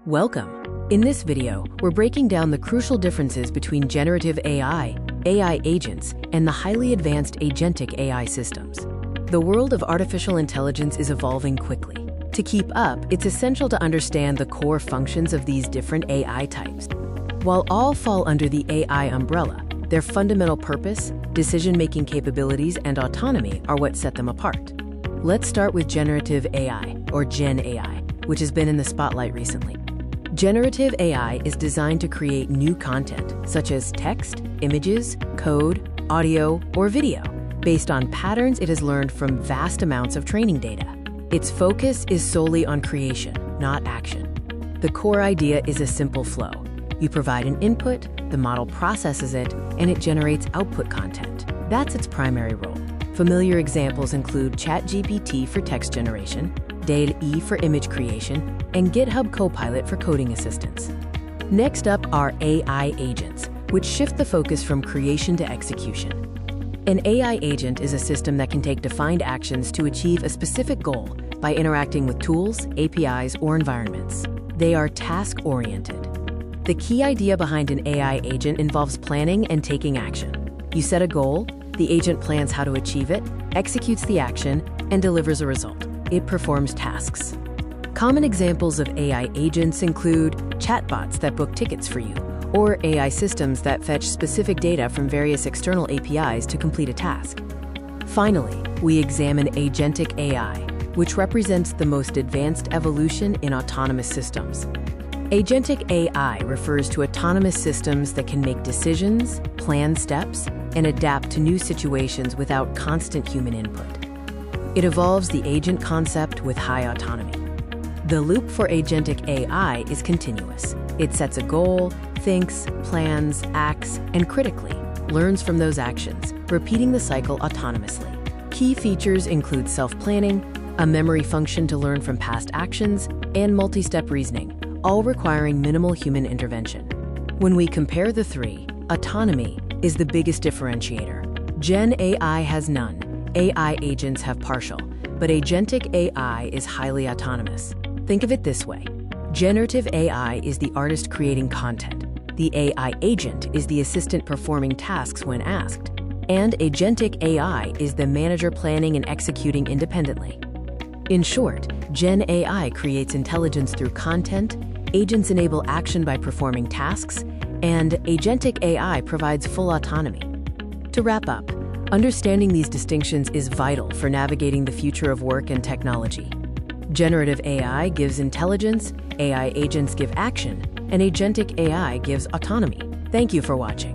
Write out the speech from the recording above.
Welcome! In this video, we're breaking down the crucial differences between generative AI, AI agents, and the highly advanced agentic AI systems. The world of artificial intelligence is evolving quickly. To keep up, it's essential to understand the core functions of these different AI types. While all fall under the AI umbrella, their fundamental purpose, decision-making capabilities, and autonomy are what set them apart. Let's start with generative AI, or Gen AI, which has been in the spotlight recently. Generative AI is designed to create new content, such as text, images, code, audio, or video, based on patterns it has learned from vast amounts of training data. Its focus is solely on creation, not action. The core idea is a simple flow. You provide an input, the model processes it, and it generates output content. That's its primary role. Familiar examples include ChatGPT for text generation, DALL-E for image creation, and GitHub Copilot for coding assistance. Next up are AI agents, which shift the focus from creation to execution. An AI agent is a system that can take defined actions to achieve a specific goal by interacting with tools, APIs, or environments. They are task-oriented. The key idea behind an AI agent involves planning and taking action. You set a goal, the agent plans how to achieve it, executes the action, and delivers a result. It performs tasks. Common examples of AI agents include chatbots that book tickets for you, or AI systems that fetch specific data from various external APIs to complete a task. Finally, we examine Agentic AI, which represents the most advanced evolution in autonomous systems. Agentic AI refers to autonomous systems that can make decisions, plan steps, and adapt to new situations without constant human input. It evolves the agent concept with high autonomy. The loop for Agentic AI is continuous. It sets a goal, thinks, plans, acts, and critically learns from those actions, repeating the cycle autonomously. Key features include self-planning, a memory function to learn from past actions, and multi-step reasoning, all requiring minimal human intervention. When we compare the three, autonomy is the biggest differentiator. Gen AI has none. AI agents have partial, but Agentic AI is highly autonomous. Think of it this way. Generative AI is the artist creating content. The AI agent is the assistant performing tasks when asked. And Agentic AI is the manager planning and executing independently. In short, Gen AI creates intelligence through content, agents enable action by performing tasks, and Agentic AI provides full autonomy. To wrap up, understanding these distinctions is vital for navigating the future of work and technology. Generative AI gives intelligence, AI agents give action, and Agentic AI gives autonomy. Thank you for watching.